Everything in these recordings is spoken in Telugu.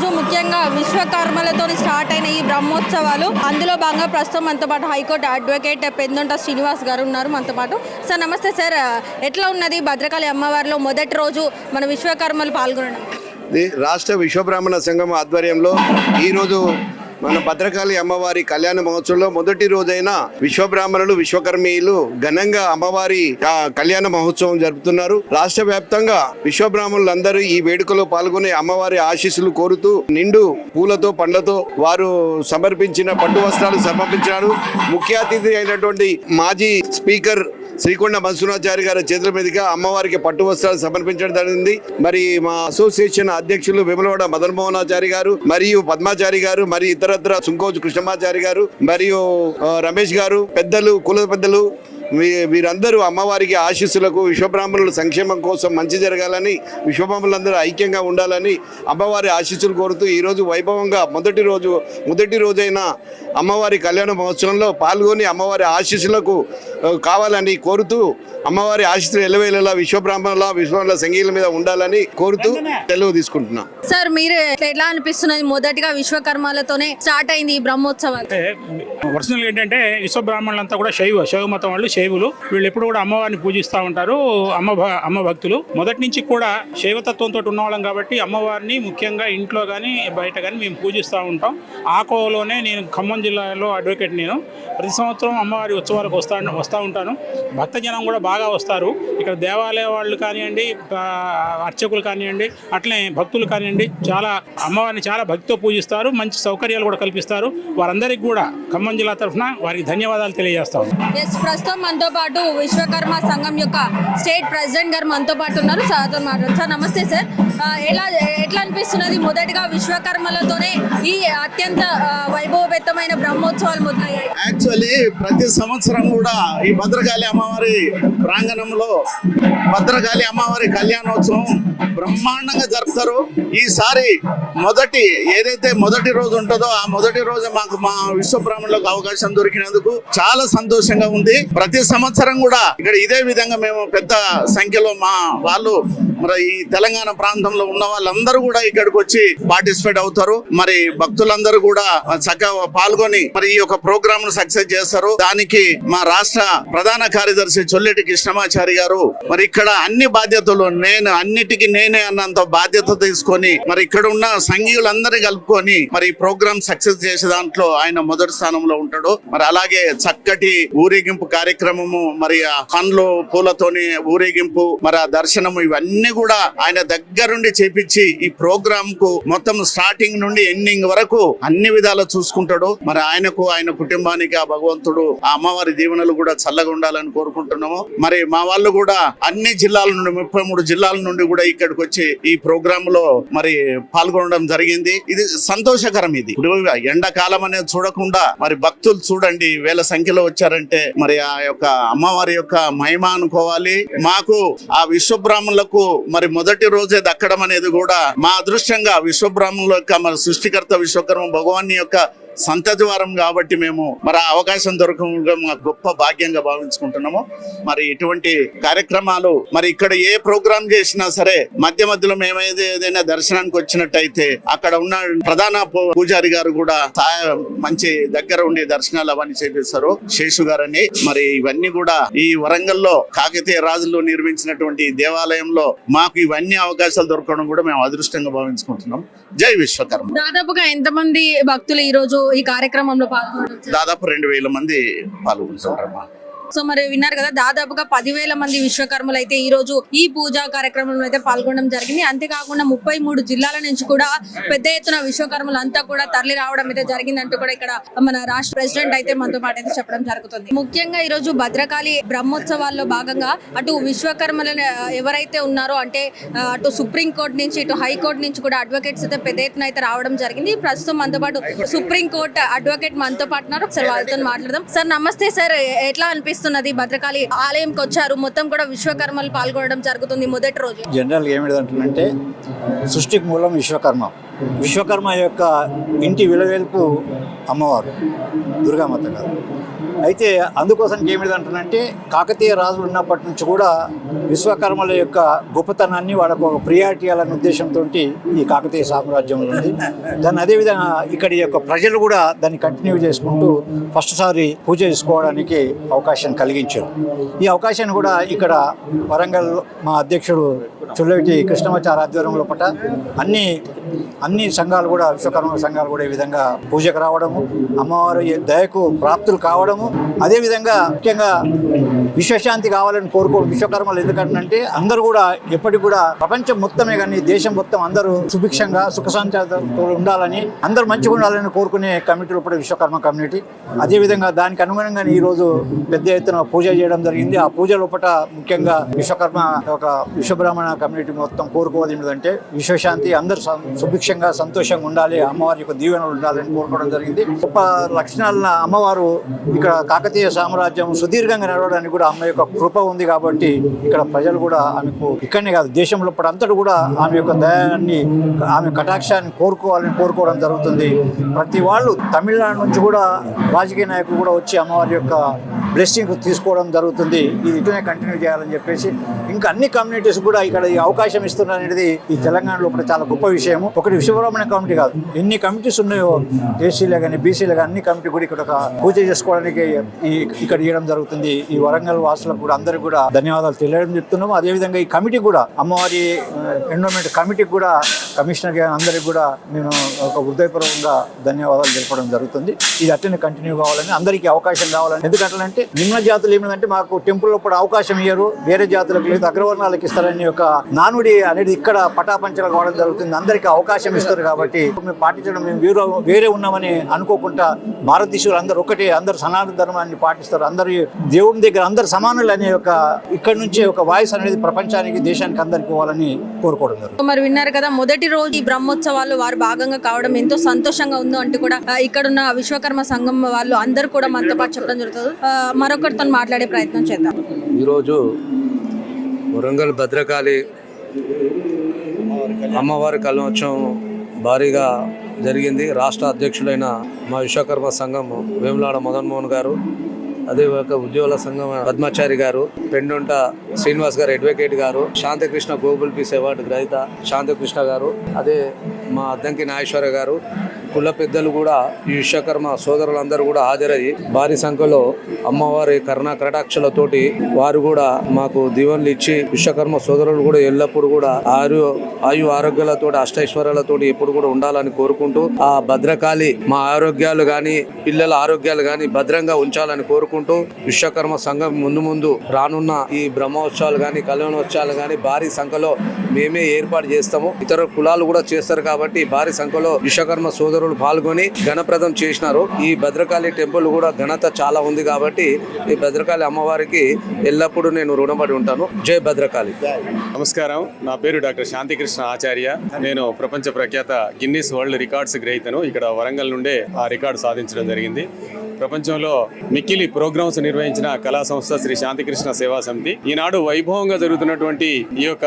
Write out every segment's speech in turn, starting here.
రోజు ముఖ్యంగా విశ్వకర్మలతో స్టార్ట్ అయిన ఈ బ్రహ్మోత్సవాలు, అందులో భాగంగా ప్రస్తుతం మనతో పాటు హైకోర్టు అడ్వకేట్ పెందొంట శ్రీనివాస్ గారు ఉన్నారు మనతో పాటు. సార్ నమస్తే సార్, ఎట్లా ఉన్నది భద్రకాళి అమ్మవారిలో మొదటి రోజు మన విశ్వకర్మలు పాల్గొనడం? రాష్ట్ర విశ్వబ్రాహ్మణ సంఘం ఆధ్వర్యంలో ఈరోజు మన భద్రకాళి అమ్మవారి కళ్యాణ మహోత్సవంలో మొదటి రోజైన విశ్వబ్రాహ్మణులు విశ్వకర్మీయులు ఘనంగా అమ్మవారి కళ్యాణ మహోత్సవం జరుపుతున్నారు. రాష్ట్ర వ్యాప్తంగా విశ్వబ్రాహ్మణులందరూ ఈ వేడుకలో పాల్గొని అమ్మవారి ఆశీస్సులు కోరుతూ నిండు పూలతో పండ్లతో వారు సమర్పించిన పట్టు వస్త్రాలు సమర్పించారు. ముఖ్య అతిథి అయినటువంటి మాజీ స్పీకర్ శ్రీకొండ మన్సూరాచారి గారి చేతుల మీదుగా అమ్మవారికి పట్టు వస్త్రాలు సమర్పించడం జరిగింది. మరి మా అసోసియేషన్ అధ్యక్షులు విమలవాడ మదన్ మోహనాచారి గారు మరియు పద్మాచారి గారు మరియు ఇతరత్ర సుంకోజు కృష్ణమాచారి గారు మరియు రమేష్ గారు పెద్దలు కుల పెద్దలు వీరందరూ అమ్మవారికి ఆశీస్సులకు విశ్వబ్రాహ్మణుల సంక్షేమం కోసం మంచి జరగాలని విశ్వబ్రాహ్మణులందరూ ఐక్యంగా ఉండాలని అమ్మవారి ఆశీస్సులు కోరుతూ ఈరోజు వైభవంగా మొదటి రోజైన అమ్మవారి కళ్యాణ మహోత్సవంలో పాల్గొని అమ్మవారి ఆశీస్సులకు కావాలని కోరుతూ అమ్మవారి ఆశీస్సులు ఎల్లవేళలా విశ్వబ్రాహ్మణుల సంగీల మీద ఉండాలని కోరుతూ సెలవు తీసుకుంటున్నాం. సార్ మీరు ఎట్లా అనిపిస్తున్నది? మొదటిగా విశ్వకర్మలతోనే స్టార్ట్ అయింది ఈ బ్రహ్మోత్సవాలు. ఒరిజినల్ ఏంటంటే విశ్వబ్రాహ్మణులంతా కూడా శైవ మతం వాళ్ళు, శైవులు. వీళ్ళు ఎప్పుడు కూడా అమ్మవారిని పూజిస్తూ ఉంటారు. అమ్మ భక్తులు మొదటి నుంచి కూడా శైవతత్వంతో ఉన్నవాళ్ళం కాబట్టి అమ్మవారిని ముఖ్యంగా ఇంట్లో కానీ బయట కానీ మేము పూజిస్తూ ఉంటాం. ఆ కోవలోనే నేను ఖమ్మం జిల్లాలో అడ్వకేట్. నేను ప్రతి సంవత్సరం అమ్మవారి ఉత్సవాలకు వస్తూ ఉంటాను. భక్తజనం కూడా బాగా వస్తారు. ఇక్కడ దేవాలయ వాళ్ళు కానివ్వండి, అర్చకులు కానివ్వండి, అట్లనే భక్తులు కానివ్వండి, చాలా అమ్మవారిని చాలా భక్తితో పూజిస్తారు. మంచి సౌకర్యాలు కూడా కల్పిస్తారు. వారందరికీ కూడా ఖమ్మం జిల్లా తరఫున వారికి ధన్యవాదాలు తెలియజేస్తాం. ప్రస్తుతం మనతో పాటు విశ్వకర్మ సంఘం యొక్క స్టేట్ ప్రెసిడెంట్ గారు మనతో పాటు ఉన్నారు. సార్తో మాట్లాడు. సార్ నమస్తే సార్, ఎట్లా అనిపిస్తున్నది మొదటిగా విశ్వకర్మలతోనే ఈ అత్యంత వైభవపేతమైన బ్రహ్మోత్సవాలు మొదలయ్యాయి? యాక్చువల్లీ ప్రతి సంవత్సరం కూడా ఈ భద్రకాళి అమ్మవారి ప్రాంగణంలో భద్రకాళి అమ్మవారి కళ్యాణోత్సవం బ్రహ్మాండంగా జరుపుతారు. ఈసారి ఏదైతే మొదటి రోజు ఉంటుందో ఆ మొదటి రోజు మాకు మా విశ్వబ్రాహ్మణులకు అవకాశం దొరికినందుకు చాలా సంతోషంగా ఉంది. ప్రతి సంవత్సరం కూడా ఇక్కడ ఇదే విధంగా మేము పెద్ద సంఖ్యలో మా వాళ్ళు మరి ఈ తెలంగాణ ప్రాంతంలో ఉన్న వాళ్ళందరూ కూడా ఇక్కడికి వచ్చి పార్టిసిపేట్ అవుతారు. మరి భక్తులందరూ కూడా చక్కగా పాల్గొని మరి ఈ యొక్క ప్రోగ్రామ్ ను సక్సెస్ చేస్తారు. దానికి మా రాష్ట్ర ప్రధాన కార్యదర్శి చొల్లెటి కృష్ణమాచారి గారు మరి ఇక్కడ అన్ని బాధ్యతలు అన్నిటికీ నేనే అన్నంత బాధ్యత తీసుకొని మరి ఇక్కడ ఉన్న సంఘీయులందరినీ కలుపుకొని మరి ఈ ప్రోగ్రామ్ సక్సెస్ చేసే దాంట్లో ఆయన మొదటి స్థానంలో ఉంటాడు. మరి అలాగే చక్కటి ఊరేగింపు కార్యక్రమము, మరి ఆ పండ్లు పూలతోని ఊరేగింపు, మరి ఆ దర్శనము, ఇవన్నీ కూడా ఆయన దగ్గరుండి చేపించి ఈ ప్రోగ్రామ్ కు మొత్తం స్టార్టింగ్ నుండి ఎండింగ్ వరకు అన్ని విధాలు చూసుకుంటాడు. మరి ఆయనకు ఆయన కుటుంబానికి ఆ భగవంతుడు ఆ అమ్మవారి దీవెనలు కూడా చల్లగా ఉండాలని కోరుకుంటున్నాము. మరి మా వాళ్ళు కూడా అన్ని జిల్లాల నుండి 33 జిల్లాల నుండి కూడా ఇక్కడికి వచ్చి ఈ ప్రోగ్రామ్ లో మరి పాల్గొనడం జరిగింది. ఇది సంతోషకరం. ఇది ఇప్పుడు ఎండాకాలం అనేది చూడకుండా మరి భక్తులు చూడండి వేల సంఖ్యలో వచ్చారంటే మరి ఆ యొక్క అమ్మవారి యొక్క మహిమ అనుకోవాలి. మాకు ఆ విశ్వబ్రాహ్మణులకు మరి మొదటి రోజే దక్కడం అనేది కూడా మా అదృష్టంగా విశ్వబ్రాహ్మణుల యొక్క మరి సృష్టికర్త విశ్వకర్మ భగవాన్ యొక్క సంతతి వారం కాబట్టి మేము మరి ఆ అవకాశం దొరకడం గొప్ప భాగ్యంగా భావించుకుంటున్నాము. మరి ఇటువంటి కార్యక్రమాలు మరి ఇక్కడ ఏ ప్రోగ్రామ్ చేసినా సరే మధ్యలో మేము ఏదైనా దర్శనానికి వచ్చినట్టయితే అక్కడ ఉన్న ప్రధాన పూజారి గారు కూడా మంచి దగ్గర ఉండి దర్శనాలు అవన్నీ చేపిస్తారు, శేషు గారని. మరి ఇవన్నీ కూడా ఈ వరంగల్లో కాకతీయ రాజులు నిర్మించినటువంటి దేవాలయంలో మాకు ఇవన్నీ అవకాశాలు దొరకడం కూడా మేము అదృష్టంగా భావించుకుంటున్నాం. జై విశ్వకర్మ. దాదాపుగా ఎంతమంది భక్తులు ఈ రోజు ఈ కార్యక్రమంలో పాల్గొన్నారు? దాదాపు 2000 మంది పాల్గొంటున్నారు. సో మరి విన్నారు కదా, దాదాపుగా 10,000 మంది విశ్వకర్మలు అయితే ఈ రోజు ఈ పూజా కార్యక్రమంలో అయితే పాల్గొనడం జరిగింది. అంతేకాకుండా 33 జిల్లాల నుంచి కూడా పెద్ద ఎత్తున విశ్వకర్మలు అంతా కూడా తరలి రావడం అయితే జరిగిందంటూ కూడా ఇక్కడ మన రాష్ట్ర ప్రెసిడెంట్ అయితే మనతో పాటు అయితే చెప్పడం జరుగుతుంది. ముఖ్యంగా ఈ రోజు భద్రకాళి బ్రహ్మోత్సవాల్లో భాగంగా అటు విశ్వకర్మలను ఎవరైతే ఉన్నారో అంటే అటు సుప్రీంకోర్టు నుంచి ఇటు హైకోర్టు నుంచి కూడా అడ్వకేట్స్ అయితే పెద్ద ఎత్తున అయితే రావడం జరిగింది. ప్రస్తుతం మనతో పాటు సుప్రీంకోర్టు అడ్వకేట్ మనతో పాటు ఉన్నారు. ఒకసారి వాళ్ళతో మాట్లాడదాం. సార్ నమస్తే సార్, ఎట్లా అనిపిస్తుంది? భద్రకాళి ఆలయంకి వచ్చారు, మొత్తం కూడా విశ్వకర్మలు పాల్గొనడం జరుగుతుంది మొదటి రోజు. జనరల్ ఏమిటంటే సృష్టికి మూలం విశ్వకర్మ. విశ్వకర్మ యొక్క ఇంటి విలవేల్పు అమ్మవారు దుర్గామాత గారు. అయితే అందుకోసం ఏమిటంటున్నంటే కాకతీయ రాజులు ఉన్నప్పటి నుంచి కూడా విశ్వకర్మల యొక్క గొప్పతనాన్ని వాళ్ళకు ఒక ప్రియారిటీ ఇవ్వాలనే ఉద్దేశంతో ఈ కాకతీయ సామ్రాజ్యంలో ఉంది. దాన్ని అదేవిధంగా ఇక్కడి యొక్క ప్రజలు కూడా దాన్ని కంటిన్యూ చేసుకుంటూ ఫస్ట్ సారి పూజ చేసుకోవడానికి అవకాశం కలిగించారు. ఈ అవకాశాన్ని కూడా ఇక్కడ వరంగల్ మా అధ్యక్షుడు చుల్లవిటి కృష్ణమాచార్య ఆధ్వర్యంలో పట్ల అన్ని సంఘాలు కూడా విశ్వకర్మ సంఘాలు కూడా ఈ విధంగా పూజకు రావడము, అమ్మవారి దయకు ప్రాప్తులు కావడము, అదేవిధంగా ముఖ్యంగా విశ్వశాంతి కావాలని కోరుకోవడం విశ్వకర్మలు. ఎందుకంటే అందరూ కూడా ఎప్పటికి కూడా ప్రపంచం మొత్తమే కానీ దేశం మొత్తం అందరూ సుభిక్షంగా సుఖశాంతితో ఉండాలని, అందరూ మంచిగా ఉండాలని కోరుకునే కమిటీలు ఇప్పుడు విశ్వకర్మ కమ్యూనిటీ. అదేవిధంగా దానికి అనుగుణంగా ఈరోజు పెద్ద ఎత్తున పూజ చేయడం జరిగింది. ఆ పూజ లోపల ముఖ్యంగా విశ్వకర్మ ఒక విశ్వబ్రాహ్మణ కమ్యూనిటీ మొత్తం కోరుకోవాలి ఏంటంటే విశ్వశాంతి, అందరూ సుభిక్షంగా సంతోషంగా ఉండాలి, అమ్మవారి యొక్క దీవెనలు ఉండాలని కోరుకోవడం జరిగింది. గొప్ప లక్షణాల అమ్మవారు ఇక్కడ కాకతీయ సామ్రాజ్యం సుదీర్ఘంగా నడవడానికి కూడా అమ్మ యొక్క కృప ఉంది. కాబట్టి ఇక్కడ ప్రజలు కూడా ఆమెకు ఇక్కడనే కాదు దేశంలో అంతటా కూడా ఆమె యొక్క దయాన్ని, ఆమె కటాక్షాన్ని కోరుకోవడం జరుగుతుంది. ప్రతి వాళ్ళు తమిళనాడు నుంచి కూడా రాజకీయ నాయకులు కూడా వచ్చి అమ్మవారి యొక్క బ్లెస్సింగ్ తీసుకోవడం జరుగుతుంది. ఇది ఇట్లనే కంటిన్యూ చేయాలని చెప్పేసి ఇంకా అన్ని కమ్యూనిటీస్ కూడా ఇక్కడ ఈ అవకాశం ఇస్తున్నారనేది ఈ తెలంగాణలో కూడా చాలా గొప్ప విషయము. ఒకటి విశ్వబ్రాహ్మణ కమిటీ కాదు, ఎన్ని కమిటీస్ ఉన్నాయో ఎస్సీలే కానీ బీసీలే కానీ అన్ని కమిటీ కూడా ఇక్కడ ఒక పూజ చేసుకోవడానికి ఇక్కడ ఇవ్వడం జరుగుతుంది. ఈ వరంగల్ వాసులకు కూడా అందరికీ కూడా ధన్యవాదాలు తెలియడం చెప్తున్నాము. అదేవిధంగా ఈ కమిటీ కూడా అమ్మవారి ఎన్విరాన్మెంట్ కమిటీకి కూడా కమిషనర్ అందరికి కూడా నేను ఒక హృదయపూర్వకంగా ధన్యవాదాలు తెలపడం జరుగుతుంది. ఇది అట్లనే కంటిన్యూ కావాలని, అందరికీ అవకాశం కావాలని. ఎందుకంటే నిమ్న జాతులు ఏమిటంటే మాకు టెంపుల్లో కూడా అవకాశం ఇయ్యరు, వేరే జాతులకు లేదు, అగ్రవర్ణాలకు ఇస్తారని ఒక నానుడి అనేది ఇక్కడ పటాపంచలు కావడం జరుగుతుంది. అందరికీ అవకాశం ఇస్తారు కాబట్టి మేము పాటించడం, మేము వేరే ఉన్నామని అనుకోకుండా భారతదేశంలో అందరూ ఒకటే, అందరు సనాతన ధర్మాన్ని పాటిస్తారు, అందరు దేవుని దగ్గర అందరు సమానులు అనే ఒక ఇక్కడ నుంచి ఒక వాయిస్ అనేది ప్రపంచానికి దేశానికి అందరికి పోవాలని కోరుకోవడం జరుగుతుంది. మరి విన్నారు కదా, మొదటి రోజు ఈ బ్రహ్మోత్సవాలు వారు భాగంగా కావడం ఎంతో సంతోషంగా ఉందో అంటూ కూడా ఇక్కడున్న విశ్వకర్మ సంఘం వాళ్ళు అందరూ కూడా మనతో పాటు చెప్పడం జరుగుతుంది. మరొకరితో మాట్లాడే ప్రయత్నం చేద్దాం. ఈరోజు వరంగల్ భద్రకాళి అమ్మవారి కళ్యాణోత్సవం భారీగా జరిగింది. రాష్ట్ర అధ్యక్షులైన మా విశ్వకర్మ సంఘం వేములాడ మదన్ మోహన్ గారు, అదేవిధంగా ఉద్యోగుల సంఘం పద్మాచారి గారు, పెండుంట శ్రీనివాస్ గారు అడ్వకేట్ గారు, శాంతకృష్ణ గోగుల్ పీస్ అవార్డు గ్రహీత శాంతకృష్ణ గారు, అదే మా అద్దంకి నాగేశ్వర గారు, కుల పెద్దలు కూడా ఈ విశ్వకర్మ సోదరులందరూ కూడా హాజరయ్యి భారీ సంఖ్యలో అమ్మవారి కరుణ కటాక్షలతోటి వారు కూడా మాకు దీవెనలు ఇచ్చి విశ్వకర్మ సోదరులు కూడా ఎల్లప్పుడూ కూడా ఆయు ఆరోగ్యాలతో అష్టైశ్వర్యాలతో ఎప్పుడు కూడా ఉండాలని కోరుకుంటూ ఆ భద్రకాళి మా ఆరోగ్యాలు గాని పిల్లల ఆరోగ్యాలు గాని భద్రంగా ఉంచాలని కోరుకుంటూ విశ్వకర్మ సంఘం ముందు రానున్న ఈ బ్రహ్మోత్సవాలు గాని కళ్యాణోత్సవాలు గాని భారీ సంఖ్యలో మేమే ఏర్పాటు చేస్తాము. ఇతర కులాలు కూడా చేస్తారు కాబట్టి భారీ సంఖ్యలో విశ్వకర్మ సోదరులు పాల్గొని ఘనప్రదం చేసినారు. ఈ భద్రకాళి టెంపుల్ కూడా ఘనత చాలా ఉంది కాబట్టి ఈ భద్రకాళి అమ్మవారికి ఎల్లప్పుడూ నేను రుణపడి ఉంటాను. జై భద్రకాళి. నమస్కారం, నా పేరు డాక్టర్ శాంతికృష్ణ ఆచార్య. నేను ప్రపంచ ప్రఖ్యాత గిన్నిస్ వరల్డ్ రికార్డ్స్ గ్రహీతను. ఇక్కడ వరంగల్ నుండే ఆ రికార్డు సాధించడం జరిగింది. ప్రపంచంలో మిక్కిలి ప్రోగ్రామ్స్ నిర్వహించిన కళా సంస్థ శ్రీ శాంతికృష్ణ సేవా సమితి ఈనాడు వైభవంగా జరుగుతున్నటువంటి ఈ యొక్క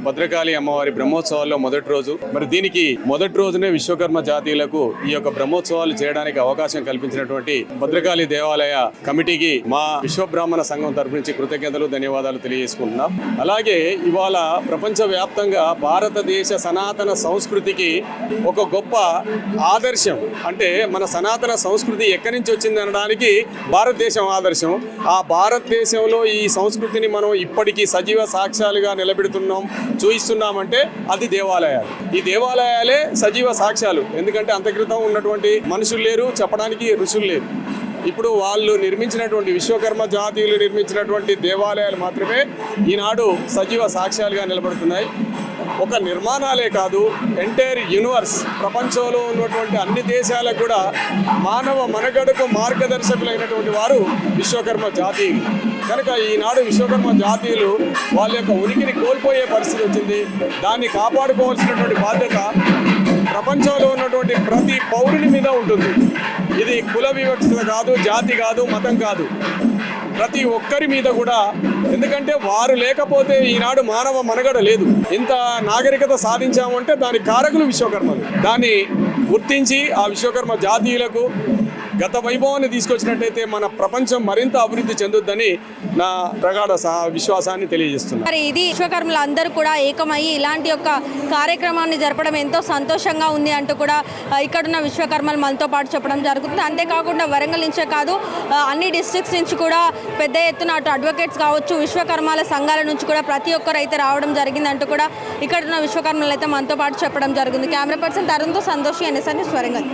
భద్రకాళి అమ్మవారి బ్రహ్మోత్సవాల్లో మొదటి రోజు. మరి దీనికి మొదటి రోజునే విశ్వకర్మ జాతీయులకు ఈ యొక్క బ్రహ్మోత్సవాలు చేయడానికి అవకాశం కల్పించినటువంటి భద్రకాళి దేవాలయ కమిటీకి మా విశ్వబ్రాహ్మణ సంఘం తరపు నుంచి కృతజ్ఞతలు ధన్యవాదాలు తెలియజేసుకుంటున్నాం. అలాగే ఇవాళ ప్రపంచవ్యాప్తంగా భారతదేశ సనాతన సంస్కృతికి ఒక గొప్ప ఆదర్శం, అంటే మన సనాతన సంస్కృతి ఎక్కడి నుంచి వచ్చింది అనడానికి భారతదేశం ఆదర్శం. ఆ భారతదేశంలో ఈ సంస్కృతిని మనం ఇప్పటికీ సజీవ సాక్ష్యాలుగా నిలబెడుతున్నాం, చూయిస్తున్నామంటే అది దేవాలయాలు. ఈ దేవాలయాలే సజీవ సాక్ష్యాలు. ఎందుకంటే అంతక్రితం ఉన్నటువంటి మనుషులు లేరు, చెప్పడానికి ఋషులు లేరు. ఇప్పుడు వాళ్ళు నిర్మించినటువంటి విశ్వకర్మ జాతీయులు నిర్మించినటువంటి దేవాలయాలు మాత్రమే ఈనాడు సజీవ సాక్ష్యాలుగా నిలబడుతున్నాయి. ఒక నిర్మాణాలే కాదు, ఎంటైర్ యూనివర్స్, ప్రపంచంలో ఉన్నటువంటి అన్ని దేశాలకు కూడా మానవ మనుగడకు మార్గదర్శకులైనటువంటి వారు విశ్వకర్మ జాతీయులు. కనుక ఈనాడు విశ్వకర్మ జాతీయులు వాళ్ళ యొక్క ఉనికిని కోల్పోయే పరిస్థితి వచ్చింది. దాన్ని కాపాడుకోవాల్సినటువంటి బాధ్యత ప్రపంచంలో ఉన్నటువంటి ప్రతి పౌరుని మీద ఉంటుంది. ఇది కుల వివక్షత కాదు, జాతి కాదు, మతం కాదు. ప్రతి ఒక్కరి మీద కూడా, ఎందుకంటే వారు లేకపోతే ఈనాడు మానవ మనుగడ లేదు. ఇంత నాగరికత సాధించామంటే దానికి కారకులు విశ్వకర్మలు. దాన్ని గుర్తించి ఆ విశ్వకర్మ జాతీయులకు గత వైభవాన్ని తీసుకొచ్చినట్టయితే మన ప్రపంచం మరింత అభివృద్ధి చెందుద్దని నా ప్రగాఢ విశ్వాసాన్ని తెలియజేస్తున్నాను. మరి ఇది విశ్వకర్మలు అందరూ కూడా ఏకమయ్యి ఇలాంటి ఒక కార్యక్రమాన్ని జరపడం ఎంతో సంతోషంగా ఉంది అంటూ కూడా ఇక్కడున్న విశ్వకర్మలు మనతో పాటు చెప్పడం జరుగుతుంది. అంతేకాకుండా వరంగల్ నుంచే కాదు అన్ని డిస్ట్రిక్ట్స్ నుంచి కూడా పెద్ద ఎత్తున అటు అడ్వకేట్స్ కావచ్చు, విశ్వకర్మల సంఘాల నుంచి కూడా ప్రతి ఒక్కరు అయితే రావడం జరిగింది అంటూ కూడా ఇక్కడున్న విశ్వకర్మలు అయితే మనతో పాటు చెప్పడం జరిగింది. కెమెరా పర్సన్ తరుణ్తో సంతోషి, NSN న్యూస్, వరంగల్.